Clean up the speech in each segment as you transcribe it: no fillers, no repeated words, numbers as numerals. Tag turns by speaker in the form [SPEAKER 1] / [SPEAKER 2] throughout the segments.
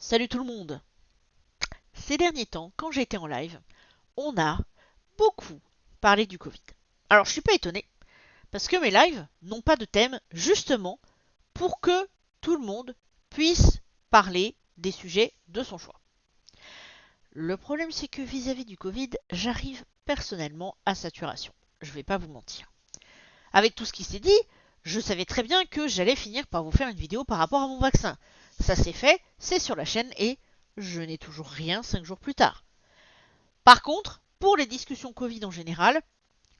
[SPEAKER 1] Salut tout le monde. Ces derniers temps, quand j'étais en live, on a beaucoup parlé du Covid. Alors je suis pas étonné, parce que mes lives n'ont pas de thème, justement, pour que tout le monde puisse parler des sujets de son choix. Le problème c'est que vis-à-vis du Covid, j'arrive personnellement à saturation. Je vais pas vous mentir. Avec tout ce qui s'est dit, je savais très bien que j'allais finir par vous faire une vidéo par rapport à mon vaccin. Ça c'est fait, c'est sur la chaîne et je n'ai toujours rien 5 jours plus tard. Par contre, pour les discussions Covid en général,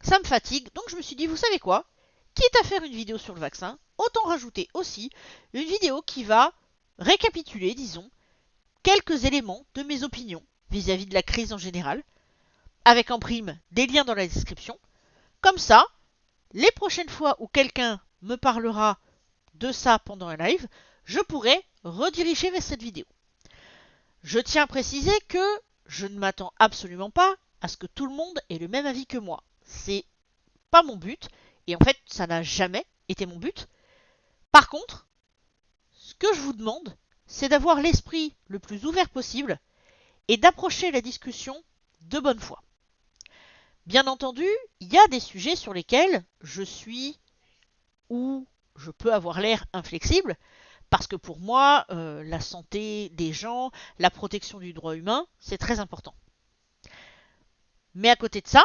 [SPEAKER 1] ça me fatigue, donc je me suis dit, vous savez quoi? Quitte à faire une vidéo sur le vaccin, autant rajouter aussi une vidéo qui va récapituler, disons, quelques éléments de mes opinions vis-à-vis de la crise en général, avec en prime des liens dans la description. Comme ça, les prochaines fois où quelqu'un me parlera de ça pendant un live, je pourrai rediriger vers cette vidéo. Je tiens à préciser que je ne m'attends absolument pas à ce que tout le monde ait le même avis que moi. C'est pas mon but, et en fait, ça n'a jamais été mon but. Par contre, ce que je vous demande, c'est d'avoir l'esprit le plus ouvert possible et d'approcher la discussion de bonne foi. Bien entendu, il y a des sujets sur lesquels je suis ou je peux avoir l'air inflexible, parce que pour moi, la santé des gens, la protection du droit humain, c'est très important. Mais à côté de ça,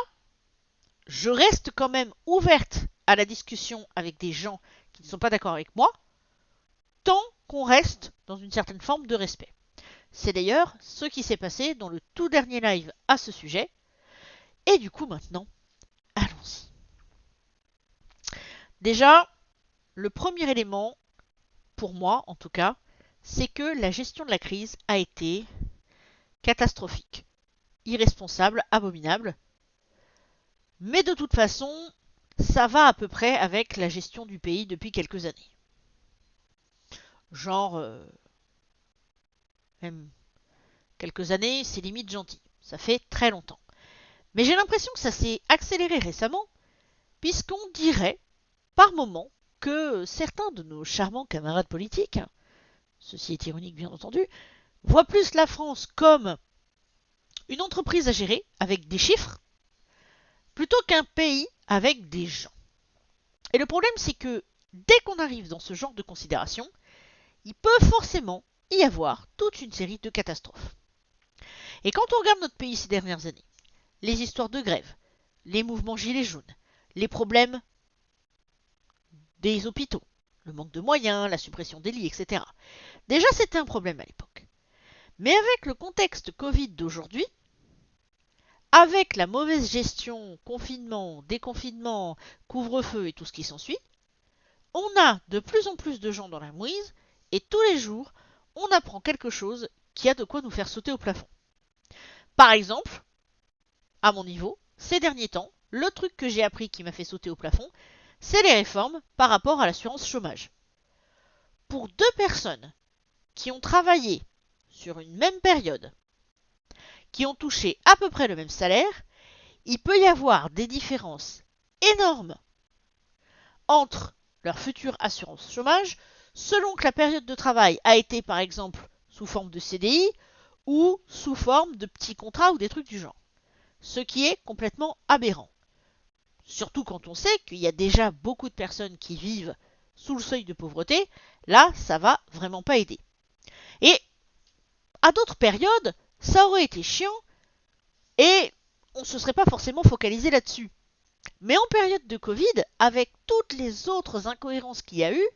[SPEAKER 1] je reste quand même ouverte à la discussion avec des gens qui ne sont pas d'accord avec moi, tant qu'on reste dans une certaine forme de respect. C'est d'ailleurs ce qui s'est passé dans le tout dernier live à ce sujet. Et du coup maintenant, allons-y. Déjà, le premier élément, pour moi en tout cas, c'est que la gestion de la crise a été catastrophique, irresponsable, abominable. Mais de toute façon, ça va à peu près avec la gestion du pays depuis quelques années. Genre, même quelques années, c'est limite gentil. Ça fait très longtemps. Mais j'ai l'impression que ça s'est accéléré récemment, puisqu'on dirait, par moments, que certains de nos charmants camarades politiques, ceci est ironique bien entendu, voient plus la France comme une entreprise à gérer, avec des chiffres, plutôt qu'un pays avec des gens. Et le problème, c'est que dès qu'on arrive dans ce genre de considération, il peut forcément y avoir toute une série de catastrophes. Et quand on regarde notre pays ces dernières années, les histoires de grève, les mouvements gilets jaunes, les problèmes des hôpitaux, le manque de moyens, la suppression des lits, etc. Déjà, c'était un problème à l'époque. Mais avec le contexte Covid d'aujourd'hui, avec la mauvaise gestion, confinement, déconfinement, couvre-feu et tout ce qui s'ensuit, on a de plus en plus de gens dans la mouise et tous les jours, on apprend quelque chose qui a de quoi nous faire sauter au plafond. Par exemple, à mon niveau, ces derniers temps, le truc que j'ai appris qui m'a fait sauter au plafond, c'est les réformes par rapport à l'assurance chômage. Pour deux personnes qui ont travaillé sur une même période, qui ont touché à peu près le même salaire, il peut y avoir des différences énormes entre leur future assurance chômage selon que la période de travail a été par exemple sous forme de CDI ou sous forme de petits contrats ou des trucs du genre. Ce qui est complètement aberrant. Surtout quand on sait qu'il y a déjà beaucoup de personnes qui vivent sous le seuil de pauvreté, là, ça va vraiment pas aider. Et à d'autres périodes, ça aurait été chiant et on ne se serait pas forcément focalisé là-dessus. Mais en période de Covid, avec toutes les autres incohérences qu'il y a eu,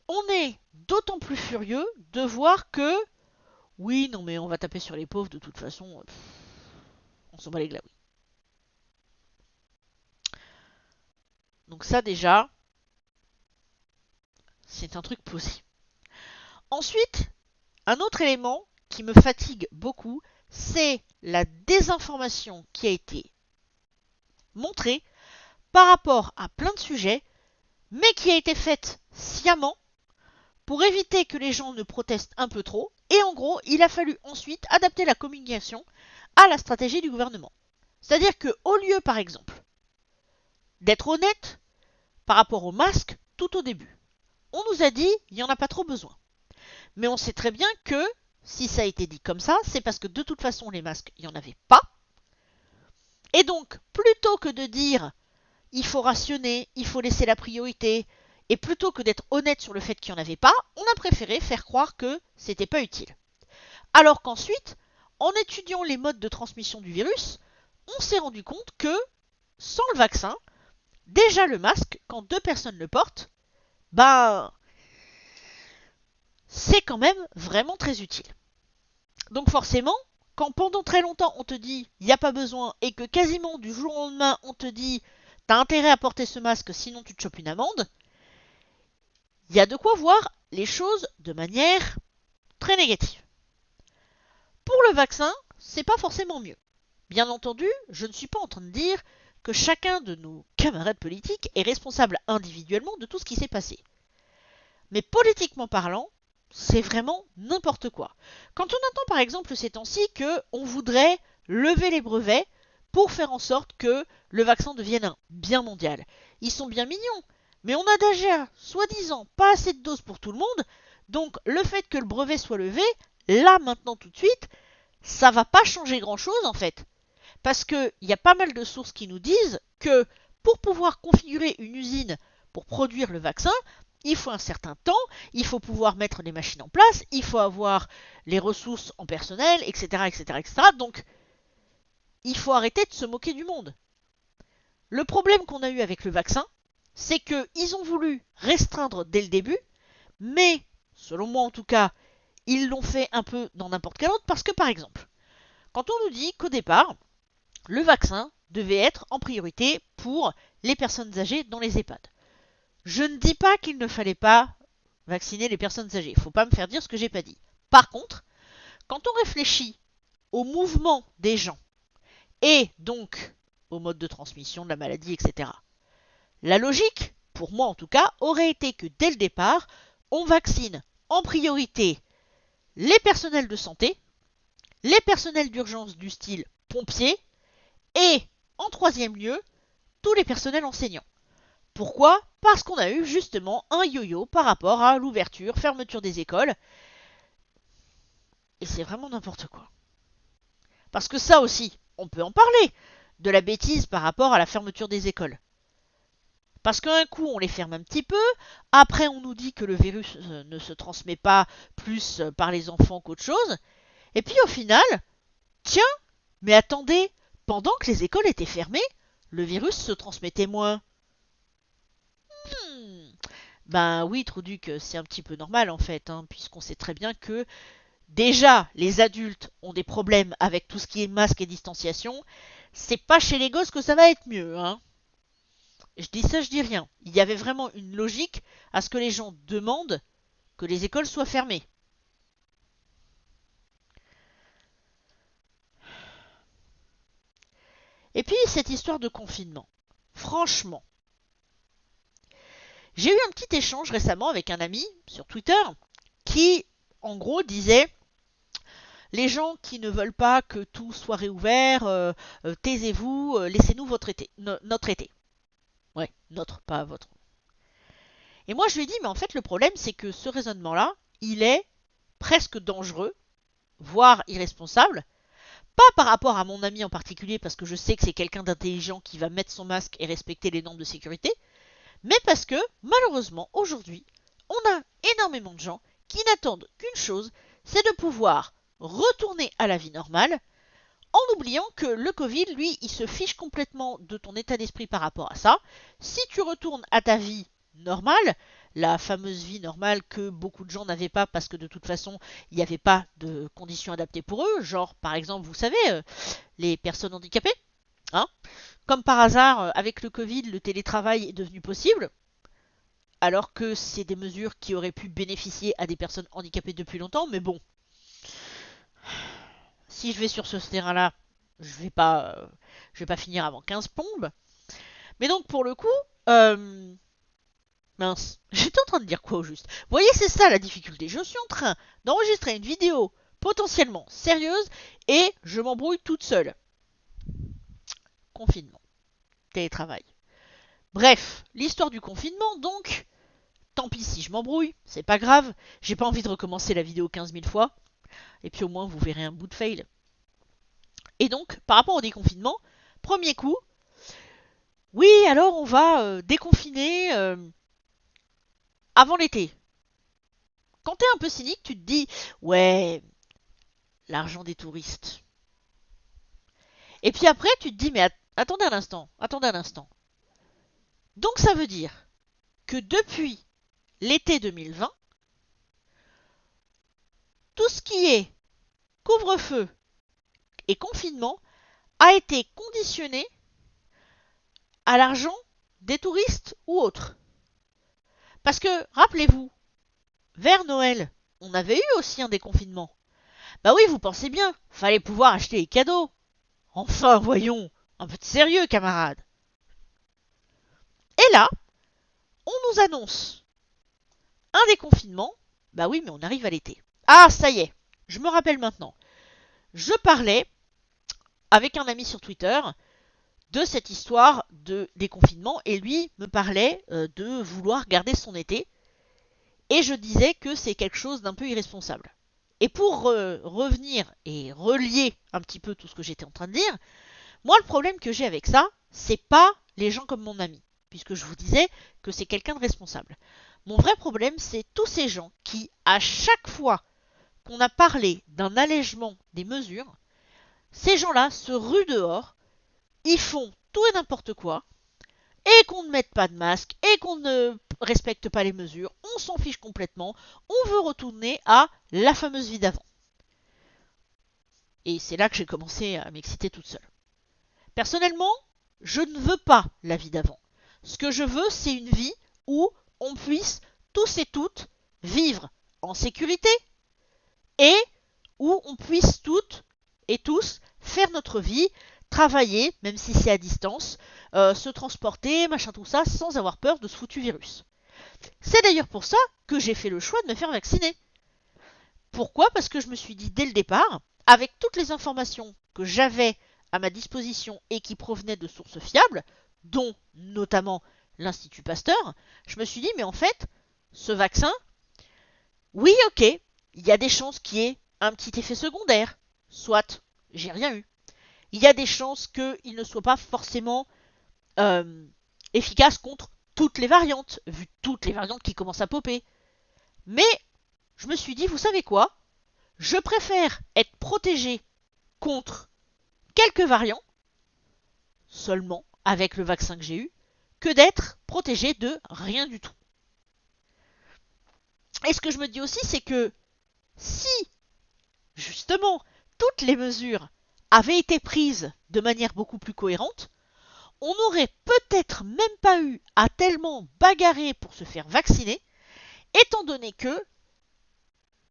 [SPEAKER 1] on est d'autant plus furieux de voir que, oui, non mais on va taper sur les pauvres de toute façon, on s'en bat les glaouis. Donc ça déjà, c'est un truc posé. Ensuite, un autre élément qui me fatigue beaucoup, c'est la désinformation qui a été montrée par rapport à plein de sujets, mais qui a été faite sciemment pour éviter que les gens ne protestent un peu trop. Et en gros, il a fallu ensuite adapter la communication à la stratégie du gouvernement. C'est-à-dire qu'au lieu, par exemple, d'être honnête par rapport au masque tout au début, on nous a dit qu'il n'y en a pas trop besoin. Mais on sait très bien que si ça a été dit comme ça, c'est parce que de toute façon les masques, il n'y en avait pas. Et donc, plutôt que de dire il faut rationner, il faut laisser la priorité, et plutôt que d'être honnête sur le fait qu'il n'y en avait pas, on a préféré faire croire que c'était pas utile. Alors qu'ensuite, en étudiant les modes de transmission du virus, on s'est rendu compte que, sans le vaccin, déjà le masque, quand deux personnes le portent, ben, c'est quand même vraiment très utile. Donc forcément, quand pendant très longtemps on te dit il n'y a pas besoin et que quasiment du jour au lendemain on te dit t'as intérêt à porter ce masque sinon tu te chopes une amende, il y a de quoi voir les choses de manière très négative. Pour le vaccin, c'est pas forcément mieux. Bien entendu, je ne suis pas en train de dire que chacun de nos camarades politiques est responsable individuellement de tout ce qui s'est passé. Mais politiquement parlant, c'est vraiment n'importe quoi. Quand on entend par exemple ces temps-ci qu'on voudrait lever les brevets pour faire en sorte que le vaccin devienne un bien mondial. Ils sont bien mignons, mais on a déjà, soi-disant, pas assez de doses pour tout le monde, donc le fait que le brevet soit levé, là maintenant tout de suite, ça va pas changer grand-chose en fait. Parce qu'il y a pas mal de sources qui nous disent que pour pouvoir configurer une usine pour produire le vaccin, il faut un certain temps, il faut pouvoir mettre les machines en place, il faut avoir les ressources en personnel, etc., etc., etc. Donc, il faut arrêter de se moquer du monde. Le problème qu'on a eu avec le vaccin, c'est qu'ils ont voulu restreindre dès le début, mais, selon moi en tout cas, ils l'ont fait un peu dans n'importe quel ordre, parce que par exemple, quand on nous dit qu'au départ, le vaccin devait être en priorité pour les personnes âgées dans les EHPAD. Je ne dis pas qu'il ne fallait pas vacciner les personnes âgées. Il ne faut pas me faire dire ce que j'ai pas dit. Par contre, quand on réfléchit au mouvement des gens et donc au mode de transmission de la maladie, etc., la logique, pour moi en tout cas, aurait été que dès le départ, on vaccine en priorité les personnels de santé, les personnels d'urgence du style pompiers et, en troisième lieu, tous les personnels enseignants. Pourquoi ? Parce qu'on a eu justement un yo-yo par rapport à l'ouverture, fermeture des écoles. Et c'est vraiment n'importe quoi. Parce que ça aussi, on peut en parler, de la bêtise par rapport à la fermeture des écoles. Parce qu'un coup, on les ferme un petit peu, après on nous dit que le virus ne se transmet pas plus par les enfants qu'autre chose, et puis au final, tiens, mais attendez, pendant que les écoles étaient fermées, le virus se transmettait moins. Ben oui, Trouduc, c'est un petit peu normal en fait, hein, puisqu'on sait très bien que déjà les adultes ont des problèmes avec tout ce qui est masque et distanciation. C'est pas chez les gosses que ça va être mieux, hein. Je dis ça, je dis rien. Il y avait vraiment une logique à ce que les gens demandent que les écoles soient fermées. Et puis cette histoire de confinement. Franchement, j'ai eu un petit échange récemment avec un ami sur Twitter qui, en gros, disait les gens qui ne veulent pas que tout soit réouvert, taisez-vous, laissez-nous notre été. Ouais, notre, pas votre. Et moi je lui ai dit, mais en fait le problème c'est que ce raisonnement-là, il est presque dangereux, voire irresponsable. Pas par rapport à mon ami en particulier, parce que je sais que c'est quelqu'un d'intelligent qui va mettre son masque et respecter les normes de sécurité, mais parce que, malheureusement, aujourd'hui, on a énormément de gens qui n'attendent qu'une chose, c'est de pouvoir retourner à la vie normale, en oubliant que le Covid, lui, il se fiche complètement de ton état d'esprit par rapport à ça. Si tu retournes à ta vie normale, la fameuse vie normale que beaucoup de gens n'avaient pas parce que de toute façon, il n'y avait pas de conditions adaptées pour eux, genre par exemple, vous savez, les personnes handicapées, hein. Comme par hasard, avec le Covid, le télétravail est devenu possible, alors que c'est des mesures qui auraient pu bénéficier à des personnes handicapées depuis longtemps, mais bon, si je vais sur ce terrain-là, je vais pas finir avant 15 plombes. Mais donc pour le coup, euh, mince, j'étais en train de dire quoi au juste. Vous voyez, c'est ça la difficulté. Je suis en train d'enregistrer une vidéo potentiellement sérieuse et je m'embrouille toute seule. Confinement, télétravail. Bref, l'histoire du confinement, donc, Tant pis si je m'embrouille, c'est pas grave. J'ai pas envie de recommencer la vidéo 15 000 fois. Et puis au moins vous verrez un bout de fail. Et donc, par rapport au déconfinement, premier coup, oui, alors on va déconfiner avant l'été. Quand t'es un peu cynique, tu te dis, ouais, l'argent des touristes. Et puis après, tu te dis, mais attendez un instant, attendez un instant. Donc ça veut dire que depuis l'été 2020, tout ce qui est couvre-feu et confinement a été conditionné à l'argent des touristes ou autres. Parce que, rappelez-vous, vers Noël, on avait eu aussi un déconfinement. Bah oui, vous pensez bien, fallait pouvoir acheter les cadeaux. Enfin, voyons, un peu de sérieux, camarades. Et là, on nous annonce un déconfinement. Bah oui, mais on arrive à l'été. Ah, ça y est, je me rappelle maintenant. Je parlais avec un ami sur Twitter de cette histoire de déconfinement et lui me parlait de vouloir garder son été et je disais que c'est quelque chose d'un peu irresponsable. Et pour revenir et relier un petit peu tout ce que j'étais en train de dire, moi le problème que j'ai avec ça, c'est pas les gens comme mon ami, puisque je vous disais que c'est quelqu'un de responsable. Mon vrai problème, c'est tous ces gens qui, à chaque fois qu'on a parlé d'un allègement des mesures, ces gens-là se ruent dehors, ils font tout et n'importe quoi, et qu'on ne mette pas de masque, et qu'on ne respecte pas les mesures, on s'en fiche complètement, on veut retourner à la fameuse vie d'avant. Et c'est là que j'ai commencé à m'exciter toute seule. Personnellement, je ne veux pas la vie d'avant. Ce que je veux, c'est une vie où on puisse tous et toutes vivre en sécurité et où on puisse toutes et tous faire notre vie, travailler, même si c'est à distance, se transporter, machin tout ça, sans avoir peur de ce foutu virus. C'est d'ailleurs pour ça que j'ai fait le choix de me faire vacciner. Pourquoi? Parce que je me suis dit dès le départ, avec toutes les informations que j'avais à ma disposition et qui provenaient de sources fiables, dont notamment l'Institut Pasteur, je me suis dit mais en fait, ce vaccin, oui ok, il y a des chances qu'il y ait un petit effet secondaire, soit j'ai rien eu. Il y a des chances qu'il ne soit pas forcément euh, efficace contre toutes les variantes, vu toutes les variantes qui commencent à popper. Mais je me suis dit, vous savez quoi? Je préfère être protégé contre quelques variants, seulement avec le vaccin que j'ai eu, que d'être protégé de rien du tout. Et ce que je me dis aussi, c'est que si, justement, toutes les mesures avaient été prises de manière beaucoup plus cohérente, on n'aurait peut-être même pas eu à tellement bagarrer pour se faire vacciner, étant donné que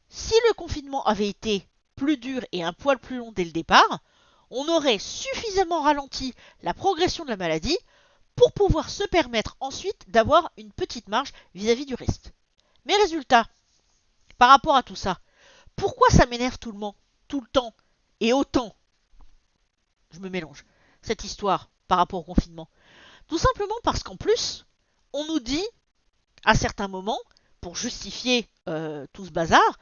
[SPEAKER 1] si le confinement avait été plus dur et un poil plus long dès le départ, on aurait suffisamment ralenti la progression de la maladie pour pouvoir se permettre ensuite d'avoir une petite marge vis-à-vis du reste. Mais résultat, par rapport à tout ça, pourquoi ça m'énerve tout le temps, et autant, je me mélange, cette histoire par rapport au confinement? Tout simplement parce qu'en plus, on nous dit, à certains moments, pour justifier tout ce bazar,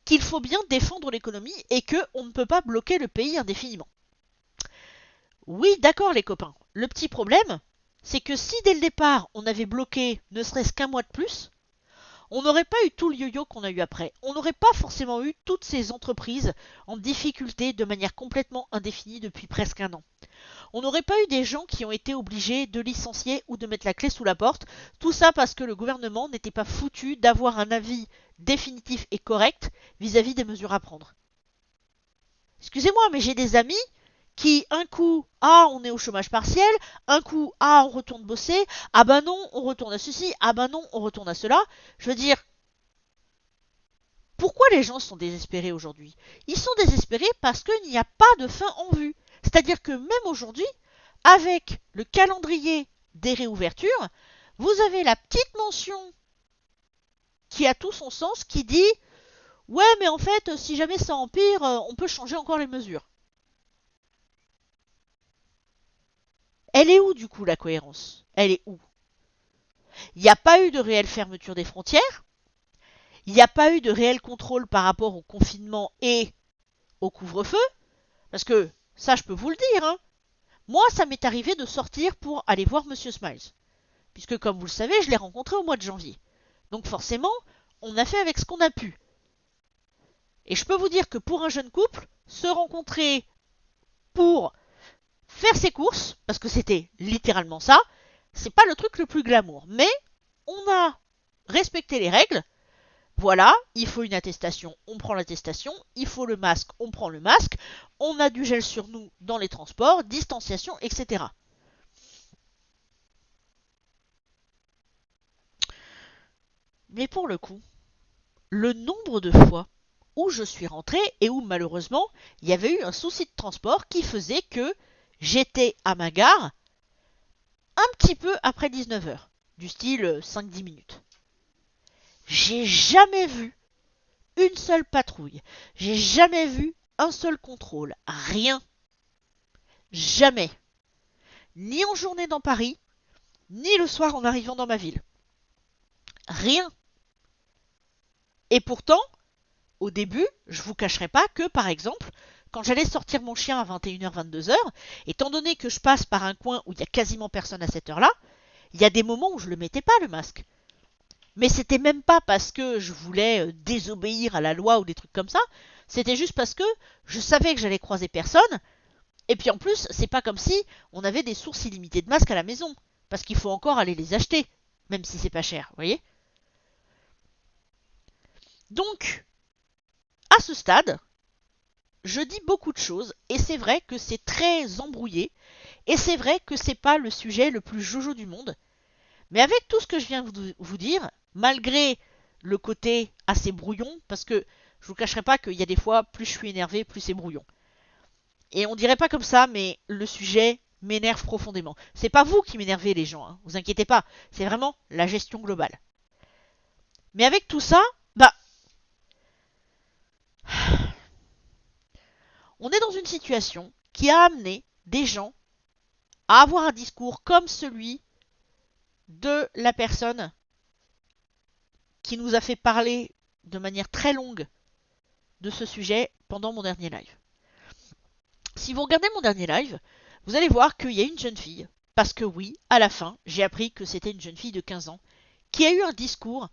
[SPEAKER 1] qu'il faut bien défendre l'économie et qu'on ne peut pas bloquer le pays indéfiniment. Oui, d'accord les copains. Le petit problème, c'est que si dès le départ on avait bloqué ne serait-ce qu'un mois de plus, on n'aurait pas eu tout le yo-yo qu'on a eu après. On n'aurait pas forcément eu toutes ces entreprises en difficulté de manière complètement indéfinie depuis presque un an. On n'aurait pas eu des gens qui ont été obligés de licencier ou de mettre la clé sous la porte, tout ça parce que le gouvernement n'était pas foutu d'avoir un avis définitif et correct vis-à-vis des mesures à prendre. Excusez-moi, mais j'ai des amis qui, un coup, ah, on est au chômage partiel, un coup, ah, on retourne bosser, ah ben non, on retourne à ceci, ah ben non, on retourne à cela. Je veux dire, pourquoi les gens sont désespérés aujourd'hui? Ils sont désespérés parce qu'il n'y a pas de fin en vue. C'est-à-dire que même aujourd'hui, avec le calendrier des réouvertures, vous avez la petite mention qui a tout son sens qui dit ouais mais en fait si jamais ça empire on peut changer encore les mesures. Elle est où du coup la cohérence? Elle est où? Il n'y a pas eu de réelle fermeture des frontières. Il n'y a pas eu de réel contrôle par rapport au confinement et au couvre-feu. Parce que, ça je peux vous le dire, hein, moi ça m'est arrivé de sortir pour aller voir Monsieur Smiles. Puisque comme vous le savez, je l'ai rencontré au mois de janvier. Donc forcément, on a fait avec ce qu'on a pu. Et je peux vous dire que pour un jeune couple, se rencontrer pour faire ses courses, parce que c'était littéralement ça, c'est pas le truc le plus glamour. Mais on a respecté les règles. Voilà, il faut une attestation, on prend l'attestation. Il faut le masque, on prend le masque. On a du gel sur nous dans les transports, distanciation, etc. Mais pour le coup, le nombre de fois où je suis rentrée et où malheureusement il y avait eu un souci de transport qui faisait que j'étais à ma gare un petit peu après 19h, du style 5-10 minutes. J'ai jamais vu une seule patrouille, j'ai jamais vu un seul contrôle, rien, jamais, ni en journée dans Paris, ni le soir en arrivant dans ma ville. Rien. Et pourtant, au début, je vous cacherai pas que, par exemple, quand j'allais sortir mon chien à 21h, 22h, étant donné que je passe par un coin où il y a quasiment personne à cette heure-là, il y a des moments où je le mettais pas, le masque. Mais c'était même pas parce que je voulais désobéir à la loi ou des trucs comme ça, c'était juste parce que je savais que j'allais croiser personne, et puis en plus, c'est pas comme si on avait des sources illimitées de masques à la maison, parce qu'il faut encore aller les acheter, même si c'est pas cher, vous voyez. Donc, à ce stade, je dis beaucoup de choses, et c'est vrai que c'est très embrouillé, et c'est vrai que c'est pas le sujet le plus jojo du monde, mais avec tout ce que je viens de vous dire, malgré le côté assez brouillon, parce que je vous cacherai pas qu'il y a des fois, plus je suis énervé, plus c'est brouillon. Et on dirait pas comme ça, mais le sujet m'énerve profondément. C'est pas vous qui m'énervez les gens, hein, vous inquiétez pas, c'est vraiment la gestion globale. Mais avec tout ça, bah, on est dans une situation qui a amené des gens à avoir un discours comme celui de la personne qui nous a fait parler de manière très longue de ce sujet pendant mon dernier live. Si vous regardez mon dernier live, vous allez voir qu'il y a une jeune fille, parce que oui, à la fin, j'ai appris que c'était une jeune fille de 15 ans, qui a eu un discours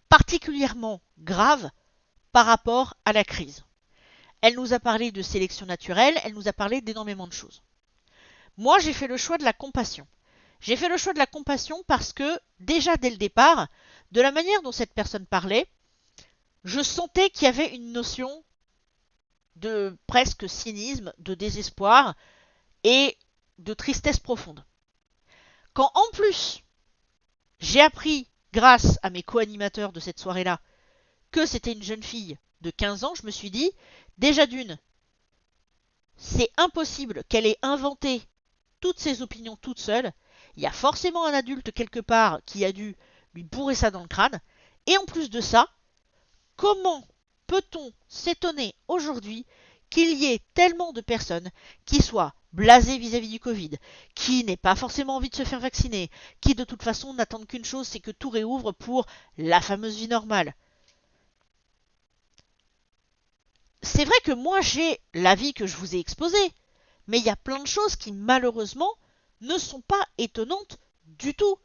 [SPEAKER 1] particulièrement grave par rapport à la crise. Elle nous a parlé de sélection naturelle, elle nous a parlé d'énormément de choses. Moi, j'ai fait le choix de la compassion. J'ai fait le choix de la compassion parce que, déjà dès le départ, de la manière dont cette personne parlait, je sentais qu'il y avait une notion de presque cynisme, de désespoir et de tristesse profonde. Quand en plus, j'ai appris, grâce à mes co-animateurs de cette soirée-là, que c'était une jeune fille de 15 ans, je me suis dit, déjà d'une, c'est impossible qu'elle ait inventé toutes ses opinions toute seule. Il y a forcément un adulte quelque part qui a dû lui bourrer ça dans le crâne. Et en plus de ça, comment peut-on s'étonner aujourd'hui qu'il y ait tellement de personnes qui soient blasées vis-à-vis du Covid, qui n'aient pas forcément envie de se faire vacciner, qui de toute façon n'attendent qu'une chose, c'est que tout réouvre pour la fameuse vie normale. C'est vrai que moi j'ai la vie que je vous ai exposée, mais il y a plein de choses qui malheureusement ne sont pas étonnantes du tout.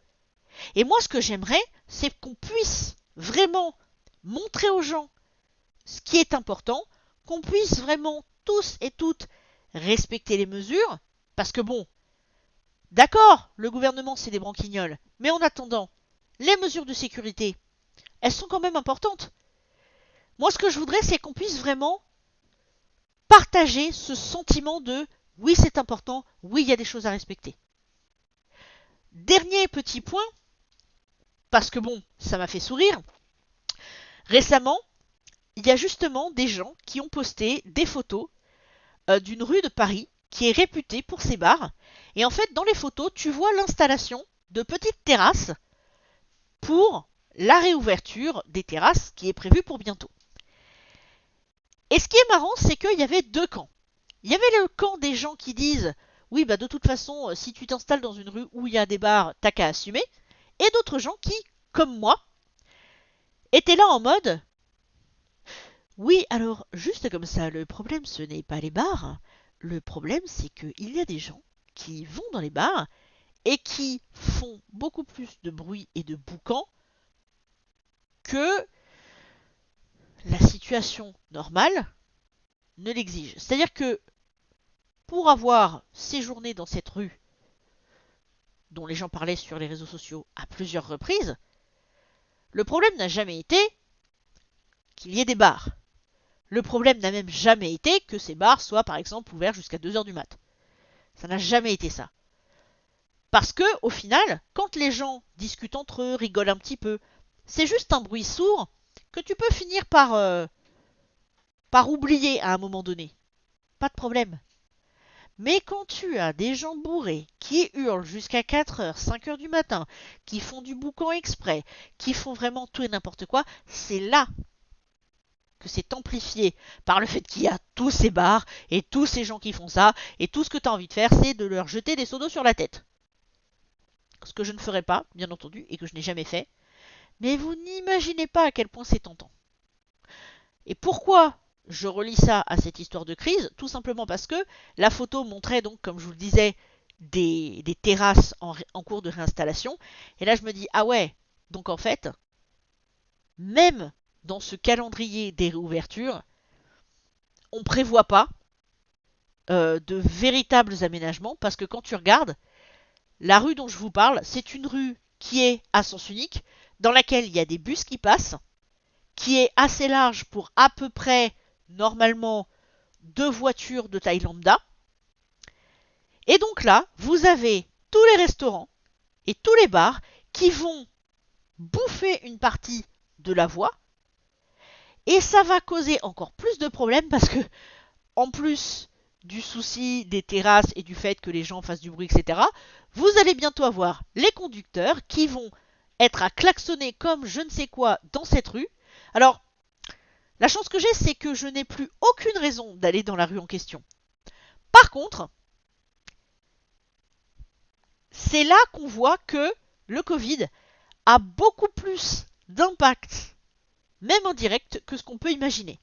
[SPEAKER 1] Et moi ce que j'aimerais, c'est qu'on puisse vraiment montrer aux gens ce qui est important, qu'on puisse vraiment tous et toutes respecter les mesures, parce que bon, d'accord, le gouvernement c'est des branquignoles, mais en attendant, les mesures de sécurité, elles sont quand même importantes. Moi ce que je voudrais, c'est qu'on puisse vraiment partager ce sentiment de oui c'est important, oui il y a des choses à respecter. Dernier petit point, parce que bon, ça m'a fait sourire, récemment, il y a justement des gens qui ont posté des photos d'une rue de Paris qui est réputée pour ses bars. Et en fait, dans les photos, tu vois l'installation de petites terrasses pour la réouverture des terrasses qui est prévue pour bientôt. Et ce qui est marrant, c'est qu'il y avait deux camps. Il y avait le camp des gens qui disent « Oui, bah de toute façon, si tu t'installes dans une rue où il y a des bars, t'as qu'à assumer ». et d'autres gens qui, comme moi, étaient là en mode oui, alors, juste comme ça, le problème, ce n'est pas les bars. Le problème, c'est qu'il y a des gens qui vont dans les bars et qui font beaucoup plus de bruit et de boucan que la situation normale ne l'exige. C'est-à-dire que pour avoir séjourné dans cette rue dont les gens parlaient sur les réseaux sociaux à plusieurs reprises, le problème n'a jamais été qu'il y ait des bars. Le problème n'a même jamais été que ces bars soient par exemple ouverts jusqu'à 2 heures du mat. Ça n'a jamais été ça. Parce que, au final, quand les gens discutent entre eux, rigolent un petit peu, c'est juste un bruit sourd que tu peux finir par oublier à un moment donné. Pas de problème. Mais quand tu as des gens bourrés qui hurlent jusqu'à 4 heures, 5 heures du matin, qui font du boucan exprès, qui font vraiment tout et n'importe quoi, c'est là que c'est amplifié par le fait qu'il y a tous ces bars et tous ces gens qui font ça, et tout ce que tu as envie de faire, c'est de leur jeter des seaux d'eau sur la tête. Ce que je ne ferai pas, bien entendu, et que je n'ai jamais fait. Mais vous n'imaginez pas à quel point c'est tentant. Et pourquoi je relie ça à cette histoire de crise? Tout simplement parce que la photo montrait donc, comme je vous le disais, des terrasses en cours de réinstallation. Et là, je me dis, ah ouais, donc en fait, même dans ce calendrier des réouvertures, on ne prévoit pas de véritables aménagements parce que quand tu regardes, la rue dont je vous parle, c'est une rue qui est à sens unique, dans laquelle il y a des bus qui passent, qui est assez large pour à peu près, normalement, 2 voitures de taille lambda. Et donc là, vous avez tous les restaurants et tous les bars qui vont bouffer une partie de la voie. Et ça va causer encore plus de problèmes parce que, en plus du souci des terrasses et du fait que les gens fassent du bruit, etc., vous allez bientôt avoir les conducteurs qui vont être à klaxonner comme je ne sais quoi dans cette rue. Alors, la chance que j'ai, c'est que je n'ai plus aucune raison d'aller dans la rue en question. Par contre, c'est là qu'on voit que le Covid a beaucoup plus d'impact, même en direct, que ce qu'on peut imaginer.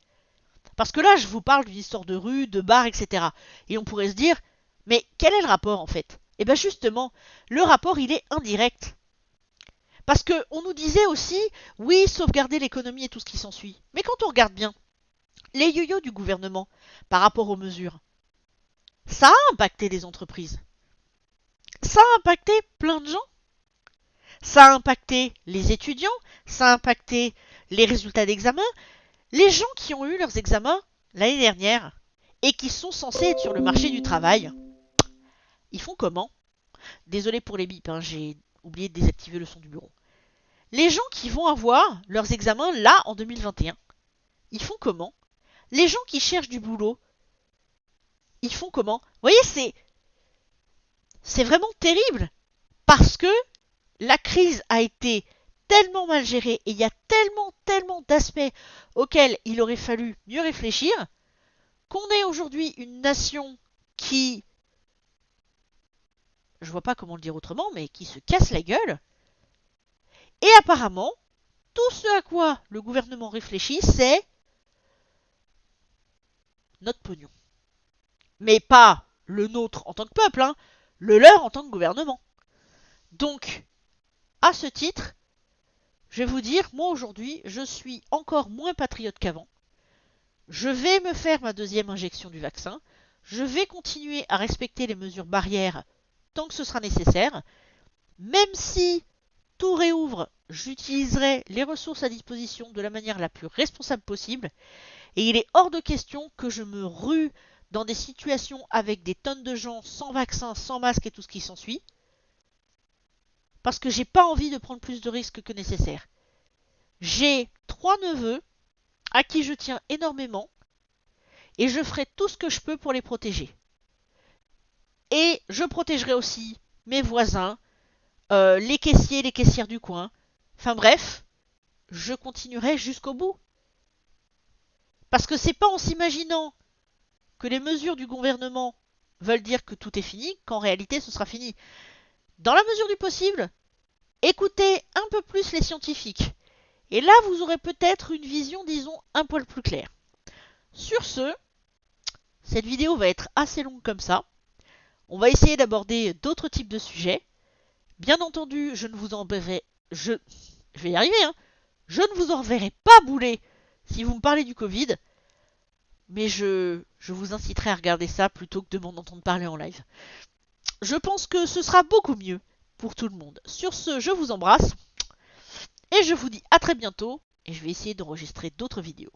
[SPEAKER 1] Parce que là, je vous parle d'une histoire de rue, de bar, etc. Et on pourrait se dire, mais quel est le rapport en fait? Eh bien justement, le rapport, il est indirect. Parce qu'on nous disait aussi, oui, sauvegarder l'économie et tout ce qui s'ensuit. Mais quand on regarde bien, les yo-yo du gouvernement par rapport aux mesures, ça a impacté les entreprises. Ça a impacté plein de gens. Ça a impacté les étudiants, ça a impacté les résultats d'examen. Les gens qui ont eu leurs examens l'année dernière et qui sont censés être sur le marché du travail, ils font comment? Désolé pour les bips, hein, j'ai oublié de désactiver le son du bureau. Les gens qui vont avoir leurs examens là en 2021, ils font comment? Les gens qui cherchent du boulot, ils font comment? Vous voyez, c'est vraiment terrible parce que la crise a été tellement mal gérée et il y a tellement d'aspects auxquels il aurait fallu mieux réfléchir qu'on est aujourd'hui une nation qui, je vois pas comment le dire autrement, mais qui se casse la gueule. Et apparemment, tout ce à quoi le gouvernement réfléchit, c'est notre pognon. Mais pas le nôtre en tant que peuple, hein, le leur en tant que gouvernement. Donc, à ce titre, je vais vous dire, moi aujourd'hui, je suis encore moins patriote qu'avant. Je vais me faire ma deuxième injection du vaccin. Je vais continuer à respecter les mesures barrières tant que ce sera nécessaire. Même si tout réouvre, j'utiliserai les ressources à disposition de la manière la plus responsable possible. Et il est hors de question que je me rue dans des situations avec des tonnes de gens sans vaccin, sans masque et tout ce qui s'ensuit. Parce que j'ai pas envie de prendre plus de risques que nécessaire. J'ai 3 neveux à qui je tiens énormément et je ferai tout ce que je peux pour les protéger. Et je protégerai aussi mes voisins, les caissiers, les caissières du coin. Enfin bref, je continuerai jusqu'au bout. Parce que c'est pas en s'imaginant que les mesures du gouvernement veulent dire que tout est fini qu'en réalité ce sera fini. Dans la mesure du possible, écoutez un peu plus les scientifiques. Et là, vous aurez peut-être une vision, disons, un poil plus claire. Sur ce, cette vidéo va être assez longue comme ça. On va essayer d'aborder d'autres types de sujets. Bien entendu, je ne vous enverrai... Je vais y arriver, hein. Je ne vous enverrai pas bouler si vous me parlez du Covid. Mais je vous inciterai à regarder ça plutôt que de m'en entendre parler en live. Je pense que ce sera beaucoup mieux pour tout le monde. Sur ce, je vous embrasse. Et je vous dis à très bientôt. Et je vais essayer d'enregistrer d'autres vidéos.